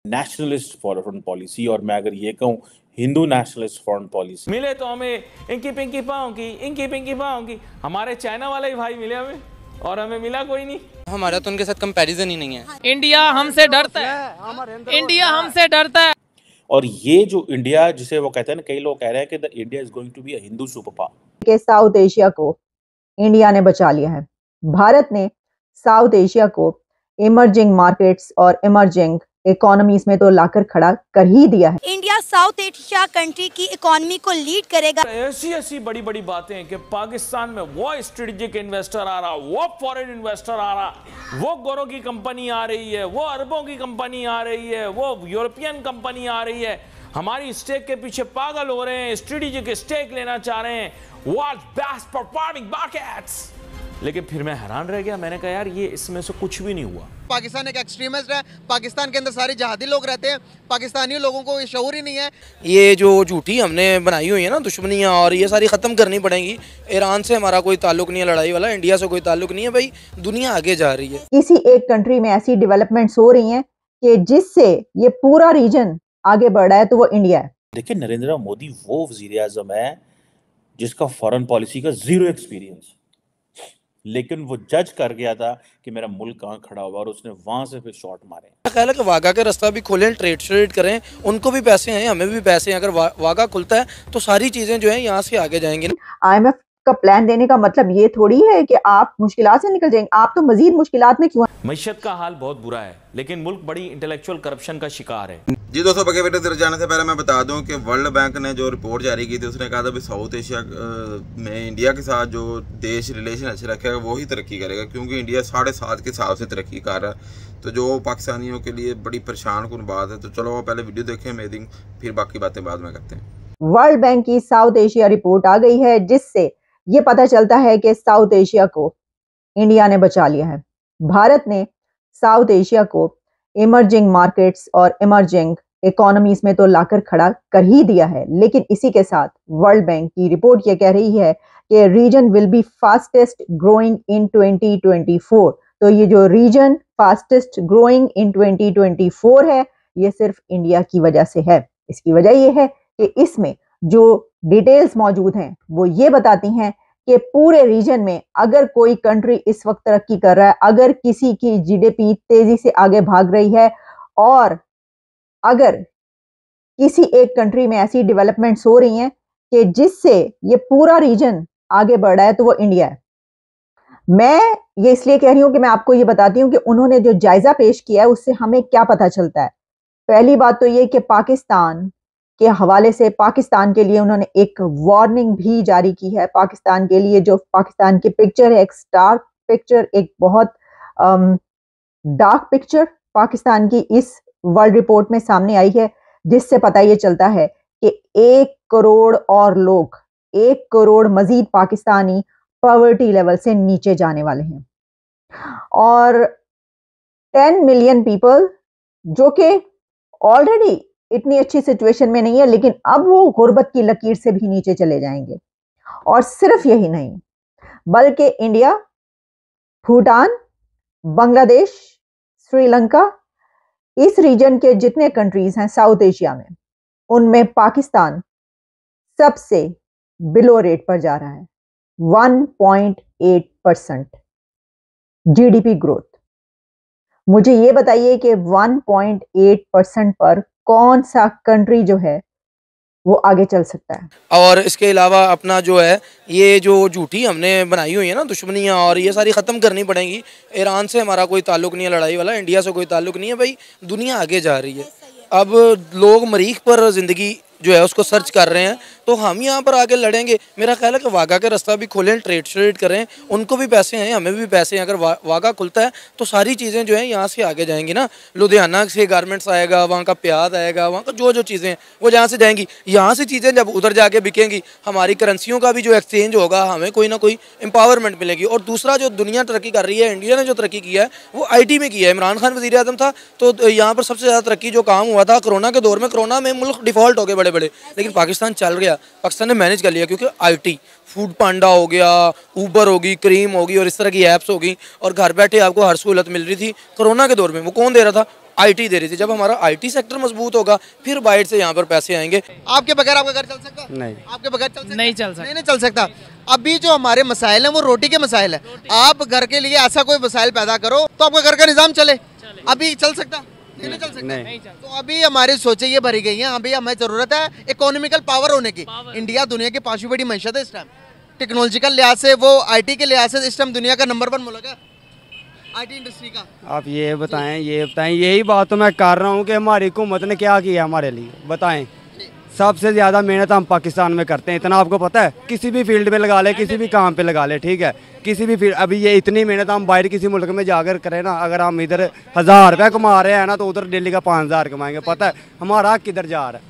Nationalist foreign policy, और मैं अगर ये कहूँ हिंदू नेशनलिस्ट फॉरेन पॉलिसी। मिले तो हमें इंकी पिंकी पाओ की हमारे चाइना वाले ही भाई मिले हमें, और हमें मिला कोई नहीं। हमारा तो उनके साथ कंपैरिजन ही नहीं है। इंडिया हमसे डरता है, इंडिया हमसे डरता है। और ये जो इंडिया जिसे वो कहते हैं ना, कई लोग कह रहे हैं कि the India is going to be a Hindu superpower. के साउथ एशिया को इंडिया ने बचा लिया है। भारत ने साउथ एशिया को इमर्जिंग मार्केट्स और इमर्जिंग इकोनॉमीज में तो लाकर खड़ा कर ही दिया है। इंडिया साउथ एशिया कंट्री की इकोनॉमी को लीड करेगा। ऐसी ऐसी बड़ी बड़ी बातें कि पाकिस्तान में वो स्ट्रेटेजिक इन्वेस्टर आ रहा, वो फॉरेन इन्वेस्टर आ रहा, वो गोरों की कंपनी आ रही है, वो अरबों की कंपनी आ रही है, वो यूरोपियन कंपनी आ रही है, हमारी स्टेक के पीछे पागल हो रहे हैं, स्ट्रेटेजिक स्टेक लेना चाह रहे हैं, वर्ल्ड बेस्ट परफॉर्मिंग मार्केट्स। लेकिन फिर मैं हैरान रह गया, मैंने कहा यार ये इसमें से कुछ भी नहीं हुआ। पाकिस्तान एक एक्सट्रीमिस्ट है, पाकिस्तान के अंदर सारे जहादी लोग रहते हैं, पाकिस्तानी लोगों को ये शऊर ही नहीं है। ये जो झूठी हमने बनाई हुई है ना दुश्मनियाँ, और ये सारी ख़त्म करनी पड़ेंगी। ईरान से हमारा कोई ताल्लुक नहीं है लड़ाई वाला, इंडिया से कोई ताल्लुक नहीं है भाई, दुनिया आगे जा रही है। किसी एक कंट्री में ऐसी डेवलपमेंट्स हो रही हैं कि जिससे ये पूरा रीजन आगे बढ़ रहा है, तो वो इंडिया है। देखिए, नरेंद्र मोदी वो वजीर आजम है जिसका फॉरेन पॉलिसी का जीरो एक्सपीरियंस, लेकिन वो जज कर गया था कि मेरा मुल्क कहाँ खड़ा हुआ, और उसने वहां से फिर शॉट मारे। ख्याल है कि वाघा का रास्ता भी खोलें, ट्रेड करें, उनको भी पैसे हैं, हमें भी पैसे हैं। अगर वाघा खुलता है तो सारी चीजें जो है यहाँ से आगे जाएंगी। IMF का प्लान देने का मतलब ये थोड़ी है कि आप मुश्किलात से निकल जाएंगे, आप तो मजीद मुश्किलात में क्यों। मईशत का हाल बहुत बुरा है, लेकिन मुल्क बड़ी इंटेलेक्चुअल करप्शन का शिकार है। जी दोस्तों, बगे वीडियो दर जाने से पहले मैं बता दूं कि वर्ल्ड बैंक ने जो रिपोर्ट जारी की थी, उसने कहा था भी साउथ एशिया में इंडिया के साथ जो देश रिलेशन अच्छे रखेगा वो ही तरक्की करेगा, क्योंकि इंडिया 7.5 के हिसाब से तरक्की कर रहा है। तो जो पाकिस्तानियों के लिए बड़ी परेशान कुन बात है। तो चलो पहले वीडियो देखें अमेजिंग, फिर बाकी बातें बाद में करते हैं। वर्ल्ड बैंक की साउथ एशिया रिपोर्ट आ गई है, जिससे ये पता चलता है कि साउथ एशिया को इंडिया ने बचा लिया है। भारत ने साउथ एशिया को इमर्जिंग मार्केट्स और इमर्जिंग इकोनॉमीज में तो लाकर खड़ा कर ही दिया है। लेकिन इसी के साथ वर्ल्ड बैंक की रिपोर्ट ये कह रही है कि region will be fastest growing in 2024। तो ये जो रीजन फास्टेस्ट ग्रोइंग इन 2024 है, ये सिर्फ इंडिया की वजह से है। इसकी वजह ये है कि इसमें जो डिटेल्स मौजूद हैं वो ये बताती हैं कि पूरे रीजन में अगर कोई कंट्री इस वक्त तरक्की कर रहा है, अगर किसी की GDP तेजी से आगे भाग रही है, और अगर किसी एक कंट्री में ऐसी डेवलपमेंट्स हो रही हैं कि जिससे ये पूरा रीजन आगे बढ़ रहा है, तो वो इंडिया है। मैं ये इसलिए कह रही हूं कि मैं आपको ये बताती हूं कि उन्होंने जो जायजा पेश किया है उससे हमें क्या पता चलता है। पहली बात तो ये कि पाकिस्तान के हवाले से पाकिस्तान के लिए उन्होंने एक वार्निंग भी जारी की है। पाकिस्तान के लिए जो पाकिस्तान की पिक्चर है, एक स्टार्क पिक्चर, एक बहुत डार्क पिक्चर पाकिस्तान की इस वर्ल्ड रिपोर्ट में सामने आई है, जिससे पता ये चलता है कि 1 करोड़ और लोग, 1 करोड़ मजीद पाकिस्तानी पॉवर्टी लेवल से नीचे जाने वाले हैं, और 10 मिलियन पीपल जो कि ऑलरेडी इतनी अच्छी सिचुएशन में नहीं है, लेकिन अब वो गुर्बत की लकीर से भी नीचे चले जाएंगे। और सिर्फ यही नहीं, बल्कि इंडिया, भूटान, बांग्लादेश, श्रीलंका, इस रीजन के जितने कंट्रीज हैं साउथ एशिया में, उनमें पाकिस्तान सबसे बिलो रेट पर जा रहा है। 1.8% GDP ग्रोथ। मुझे ये बताइए कि 1.8% पर कौन सा कंट्री जो है वो आगे चल सकता है। और इसके अलावा अपना जो है ये जो झूठी हमने बनाई हुई है ना दुश्मनियाँ, और ये सारी ख़त्म करनी पड़ेंगी। ईरान से हमारा कोई ताल्लुक नहीं है लड़ाई वाला, इंडिया से कोई ताल्लुक नहीं है भाई, दुनिया आगे जा रही है। अब लोग मरीख पर ज़िंदगी जो है उसको सर्च कर रहे हैं, तो हम यहाँ पर आगे लड़ेंगे। मेरा ख्याल है कि वाघा का रास्ता भी खोलें, ट्रेड करें, उनको भी पैसे हैं, हमें भी पैसे हैं। अगर वाघा खुलता है तो सारी चीज़ें जो हैं यहाँ से आगे जाएंगी ना। लुधियाना से गारमेंट्स आएगा, वहाँ का प्याज आएगा, वहाँ का जो चीज़ें हैं वो जहाँ से जाएंगी। यहाँ से चीज़ें जब उधर जाके बिकेंगी, हमारी करेंसियों का भी जो एक्सचेंज होगा, हमें कोई ना कोई एम्पावरमेंट मिलेगी। और दूसरा जो दुनिया तरक्की कर रही है, इंडिया ने जो तरक्की किया है वो IT में किया है। इमरान खान वज़ीर आज़म था तो यहाँ पर सबसे ज़्यादा तरक्की जो काम हुआ था कोरोना के दौर में, कोरोना में मुल्क डिफ़ॉल्ट हो गए बड़े बड़े बड़े, लेकिन पाकिस्तान चल गया, पाकिस्तान ने मैनेज कर लिया क्योंकि IT, फूड पांडा हो गया, ऊबर होगी, क्रीम होगी और इस तरह की ऐप्स होगी, और घर बैठे आपको हर सहूलत मिल रही थी। कोरोना के दौर में वो कौन दे रहा था? IT दे रही थी। जब हमारा IT सेक्टर मजबूत होगा फिर बाहर से यहाँ पर पैसे आएंगे। आपके बगैर आपका घर चल सकता है? नहीं। आपके बगैर चल सकता? नहीं चल सकता। नहीं चल सकता। अभी जो हमारे मसाइल हैं वो रोटी के मसाइल है। आप घर के लिए ऐसा कोई मसाइल पैदा करो तो आपका घर का निज़ाम चले। अभी चल सकता? नहीं चल सकता। नहीं। तो अभी हमारी सोचें ये भरी गई हैं। अभी हमें ज़रूरत है इकोनॉमिकल पावर होने की। इंडिया दुनिया की 5वीं बड़ी मैशत है इस टाइम। टेक्नोलॉजिकल लिहाज से, वो IT के लिहाज से इस टाइम दुनिया का नंबर 1 मुल्क है IT इंडस्ट्री का। आप ये बताएं, यही बात तो मैं कर रहा हूँ कि हमारी हुकूमत ने क्या किया हमारे लिए, बताएं। सबसे ज़्यादा मेहनत हम पाकिस्तान में करते हैं, इतना आपको पता है। किसी भी फील्ड पे लगा ले, किसी भी काम पे लगा ले, ठीक है, किसी भी फील्ड। अभी ये इतनी मेहनत हम बाहर किसी मुल्क में जाकर करें ना, अगर हम इधर 1000 रुपये कमा रहे हैं ना, तो उधर डेली का 5000 कमाएंगे। पता है हमारा किधर जा रहा है?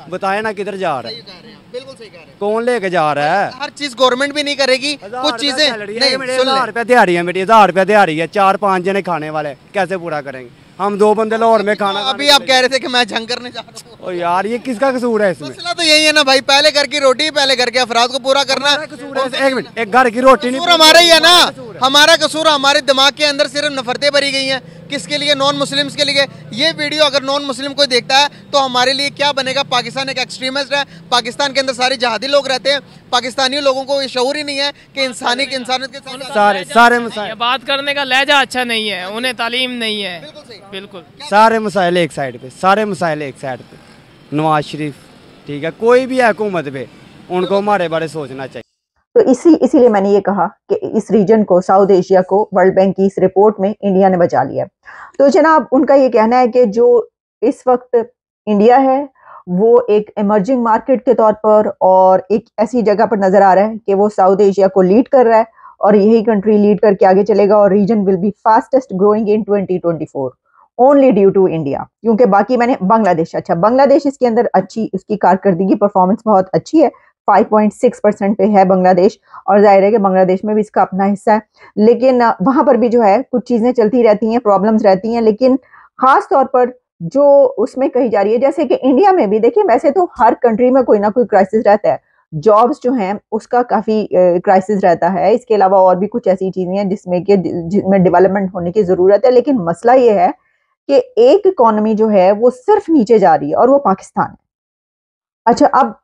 बताए ना किधर जा रहा है? बिल्कुल सही कह रहे हैं। कौन लेके जा रहा है? हर चीज गवर्नमेंट भी नहीं करेगी, कुछ चीजें नहीं। 1000 रुपये दिहाड़ी है मेरी, 1000 रुपये दिहाड़ी है, 4-5 जने खाने वाले, कैसे पूरा करेंगे हम? 2 बंदे लाहौर में खाना। अभी आप कह रहे थे कि मैं जंग करने जा रहा हूँ। ओ यार, ये किसका कसूर है इसमें? मसला तो यही है ना भाई, पहले घर की रोटी, पहले घर के अफराद को पूरा करना। एक मिनट, एक घर की रोटी नहीं, कसूर हमारा ही है ना। हमारा कसूर, हमारे दिमाग के अंदर सिर्फ नफरतें भरी गई हैं। किसके लिए? नॉन मुस्लिम्स के लिए। ये वीडियो अगर नॉन मुस्लिम कोई देखता है तो हमारे लिए क्या बनेगा? पाकिस्तान एक एक्सट्रीमिस्ट है, पाकिस्तान के अंदर सारे जहादी लोग रहते हैं, पाकिस्तानी लोगों को ये शऊर ही नहीं है कि इंसानियत के साथ सारे मसाइल, बात करने का लहजा अच्छा नहीं है, उन्हें तालीम नहीं है। बिल्कुल सारे मसाइल एक साइड पे, सारे मसाइल एक साइड पे। नवाज शरीफ, ठीक है, कोई भी है हुकूमत पे, उनको हमारे बारे सोचना चाहिए। तो इसीलिए मैंने ये कहा कि इस रीजन को, साउथ एशिया को, वर्ल्ड बैंक की इस रिपोर्ट में इंडिया ने बचा लिया। तो जनाब, उनका ये कहना है कि जो इस वक्त इंडिया है वो एक इमर्जिंग मार्केट के तौर पर और एक ऐसी जगह पर नजर आ रहा है कि वो साउथ एशिया को लीड कर रहा है और यही कंट्री लीड करके आगे चलेगा और region will be fastest growing in 2024 only due to India. क्योंकि बाकी मैंने बांग्लादेश, अच्छा बांग्लादेश इसके अंदर अच्छी, उसकी कारकर्दगी परफॉर्मेंस बहुत अच्छी है, 5.6% पे है बांग्लादेश, और जाहिर है कि बांग्लादेश में भी इसका अपना हिस्सा है। लेकिन वहां पर भी जो है कुछ चीजें चलती रहती हैं, प्रॉब्लम्स रहती हैं, लेकिन खास तौर पर जो उसमें कही जा रही है, जैसे कि इंडिया में भी देखिए, वैसे तो हर कंट्री में कोई ना कोई क्राइसिस रहता है, जॉब्स जो हैं उसका काफी क्राइसिस रहता है, इसके अलावा और भी कुछ ऐसी चीजें हैं जिसमें डेवलपमेंट होने की जरूरत है। लेकिन मसला ये है कि एक इकोनॉमी जो है वो सिर्फ नीचे जा रही है और वो पाकिस्तान है। अच्छा, अब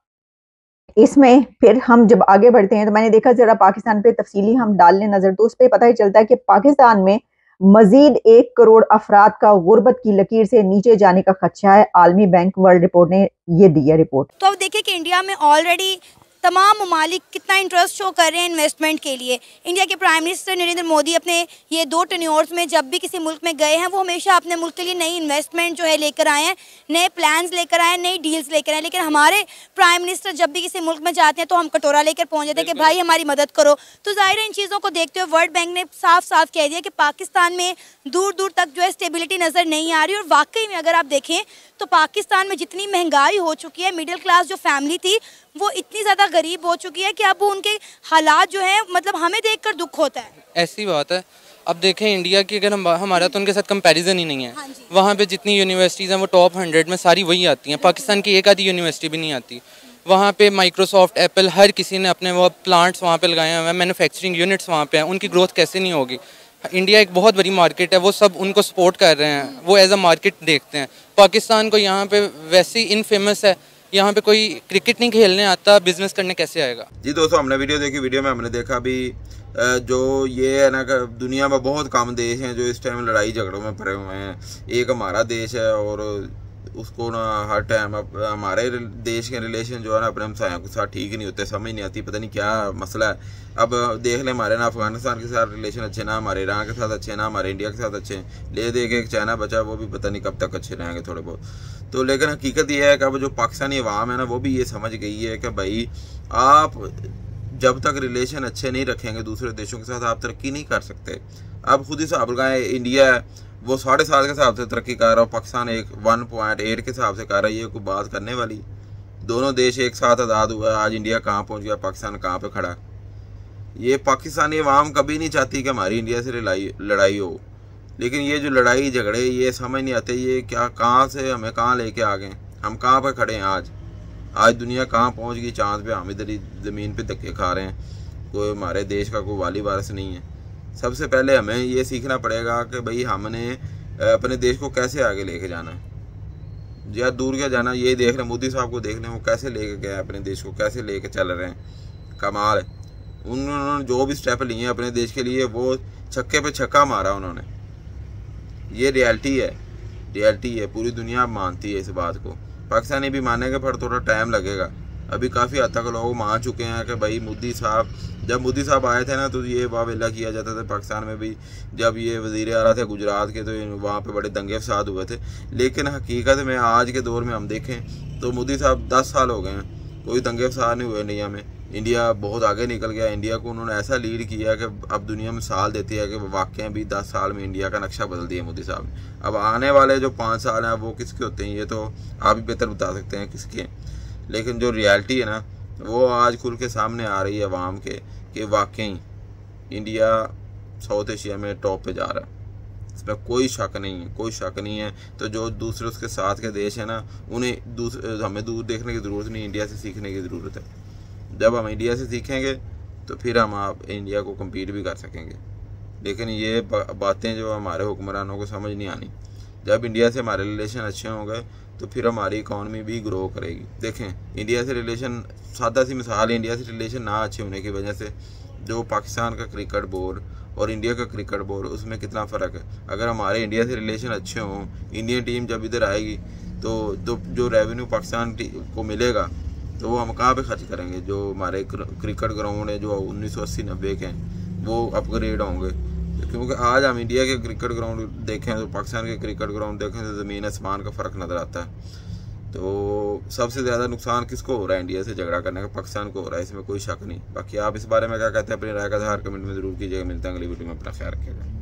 इसमें फिर हम जब आगे बढ़ते हैं तो मैंने देखा जरा पाकिस्तान पे तफसीली हम डाल लें नजर, तो उस पर पता ही चलता है कि पाकिस्तान में मजीद 1 करोड़ अफराद का गुर्बत की लकीर से नीचे जाने का खदशा है। आलमी बैंक वर्ल्ड रिपोर्ट ने ये दी है रिपोर्ट। तो अब देखिए कि इंडिया में ऑलरेडी तमाम ममालिक कितना इंटरेस्ट शो कर रहे हैं इन्वेस्टमेंट के लिए। इंडिया के प्राइम मिनिस्टर नरेंद्र मोदी अपने ये 2 टेन्योर्स में जब भी किसी मुल्क में गए हैं, वो हमेशा अपने मुल्क के लिए नई इन्वेस्टमेंट जो है लेकर आए हैं, नए प्लान्स लेकर आए हैं, नई डील्स लेकर आए। लेकिन हमारे प्राइम मिनिस्टर जब भी किसी मुल्क में जाते हैं तो हम कटोरा लेकर पहुँच जाते हैं कि भाई हमारी मदद करो। तो ज़ाहिर है इन चीज़ों को देखते हुए वर्ल्ड बैंक ने साफ साफ कह दिया कि पाकिस्तान में दूर दूर तक जो है स्टेबिलिटी नज़र नहीं आ रही। और वाकई में अगर आप देखें तो पाकिस्तान में जितनी महंगाई हो चुकी है, मिडिल क्लास जो फैमिली थी वो इतनी ज़्यादा गरीब हो चुकी है कि अब उनके हालात जो हैं, मतलब हमें देखकर दुख होता है। ऐसी बात है। अब देखें इंडिया की अगर हमारा तो उनके साथ कंपैरिजन ही नहीं है। वहाँ पे जितनी यूनिवर्सिटीज़ हैं वो टॉप 100 में सारी वही आती हैं। पाकिस्तान की एक आधी यूनिवर्सिटी भी नहीं आती। वहाँ पे माइक्रोसॉफ्ट, एप्पल, हर किसी ने अपने वो प्लांट्स वहाँ पे लगाए हुए हैं, मैन्युफैक्चरिंग यूनिट्स वहाँ पे हैं। उनकी ग्रोथ कैसे नहीं होगी? इंडिया एक बहुत बड़ी मार्केट है, वो सब उनको सपोर्ट कर रहे हैं, वो एज अ मार्केट देखते हैं। पाकिस्तान को यहाँ पे वैसे ही इनफेमस है, यहाँ पे कोई क्रिकेट नहीं खेलने आता, बिजनेस करने कैसे आएगा? जी दोस्तों, हमने वीडियो देखी, वीडियो में हमने देखा भी जो ये है ना, दुनिया में बहुत कम देश हैं जो इस टाइम लड़ाई झगड़ों में भरे हुए हैं। एक हमारा देश है और उसको ना हर टाइम हमारे देश के रिलेशन जो है ना अपने हमसायों के साथ ठीक नहीं होते, समझ नहीं आती, पता नहीं क्या मसला है। अब देख लें, हमारे ना अफगानिस्तान के साथ रिलेशन अच्छे, ना हमारे ईरान के साथ अच्छे, ना हमारे इंडिया के साथ अच्छे, ले दे के एक चाइना बचा, वो भी पता नहीं कब तक अच्छे रहेंगे थोड़े बहुत। तो लेकिन हकीकत ये है कि अब जो पाकिस्तानी अवाम है ना वो भी ये समझ गई है कि भाई आप जब तक रिलेशन अच्छे नहीं रखेंगे दूसरे देशों के साथ आप तरक्की नहीं कर सकते। अब खुद ही हिसाब लगाएं, इंडिया है वो 7.5 के हिसाब से तरक्की कर रहा है, पाकिस्तान 1.8 के हिसाब से कर रहा है। ये कोई बात करने वाली? दोनों देश एक साथ आज़ाद हुआ है, आज इंडिया कहाँ पहुँच गया, पाकिस्तान कहाँ पे खड़ा। ये पाकिस्तानी अवाम कभी नहीं चाहती कि हमारी इंडिया से लड़ाई हो, लेकिन ये जो लड़ाई झगड़े ये समझ नहीं आते, ये क्या, कहाँ से हमें कहाँ लेके आ गए, हम कहाँ पर खड़े हैं आज। आज दुनिया कहाँ पहुँच गई, चांद पे, हम इधर ही ज़मीन पे धक्के खा रहे हैं। कोई हमारे देश का कोई वाली वारिस नहीं है। सबसे पहले हमें ये सीखना पड़ेगा कि भाई हमने अपने देश को कैसे आगे लेके जाना है। या दूर क्या जाना, ये देख रहे मोदी साहब को देख रहे हैं, वो कैसे लेके गए अपने देश को, कैसे लेके चल रहे हैं। कमाल है। उन्होंने जो भी स्टेप लिए हैं अपने देश के लिए, वो छक्के पे छक्का मारा उन्होंने। ये रियलिटी है, पूरी दुनिया मानती है इस बात को। पाकिस्तानी भी मानेंगे पर थोड़ा टाइम लगेगा। अभी काफ़ी हद तक लोग मान चुके हैं कि भाई मोदी साहब, जब मोदी साहब आए थे ना तो ये वावेला किया जाता था पाकिस्तान में भी। जब ये वज़ीर आ रहा थे गुजरात के तो वहाँ पे बड़े दंगे फसाद हुए थे। लेकिन हकीकत में आज के दौर में हम देखें तो मोदी साहब 10 साल हो गए हैं, कोई दंगे फसाद नहीं हुए इंडिया में। इंडिया बहुत आगे निकल गया। इंडिया को उन्होंने ऐसा लीड किया कि अब दुनिया मिसाल देती है कि वाकई भी 10 साल में इंडिया का नक्शा बदल दिया मोदी साहब ने। अब आने वाले जो 5 साल हैं वो किसके होते हैं ये तो आप भी बेहतर बता सकते हैं किसके। लेकिन जो रियलिटी है ना वो आज खुल के सामने आ रही है अवाम के कि वाकई इंडिया साउथ एशिया में टॉप पे जा रहा है। इसमें कोई शक नहीं है। तो जो दूसरे उसके साथ के देश हैं ना, उन्हें हमें दूर देखने की ज़रूरत नहीं, इंडिया से सीखने की ज़रूरत है। जब हम इंडिया से सीखेंगे तो फिर हम आप इंडिया को कम्पीट भी कर सकेंगे। लेकिन ये बातें जो हमारे हुक्मरानों को समझ नहीं आनी। जब इंडिया से हमारे रिलेशन अच्छे होंगे तो फिर हमारी इकॉनमी भी ग्रो करेगी। देखें इंडिया से रिलेशन, सादा सी मिसाल है, इंडिया से रिलेशन ना अच्छे होने की वजह से जो पाकिस्तान का क्रिकेट बोर्ड और इंडिया का क्रिकेट बोर्ड, उसमें कितना फ़र्क है। अगर हमारे इंडिया से रिलेशन अच्छे हों, इंडियन टीम जब इधर आएगी तो जो रेवेन्यू पाकिस्तान को मिलेगा तो वो हम कहाँ पे खर्च करेंगे। जो हमारे क्रिकेट ग्राउंड है जो 1980-90 के हैं वो अपग्रेड होंगे। क्योंकि आज हम इंडिया के क्रिकेट ग्राउंड देखें तो पाकिस्तान के क्रिकेट ग्राउंड देखें तो ज़मीन आसमान का फ़र्क नज़र आता है। तो सबसे ज़्यादा नुकसान किसको हो रहा है इंडिया से झगड़ा करने का? पाकिस्तान को हो रहा है, इसमें कोई शक नहीं। बाकी आप इस बारे में क्या कहते हैं, अपनी राय का इज़हार कमेंट में ज़रूर कीजिएगा। मिलते हैं अगली वीडियो में, अपना ख्याल रखिएगा।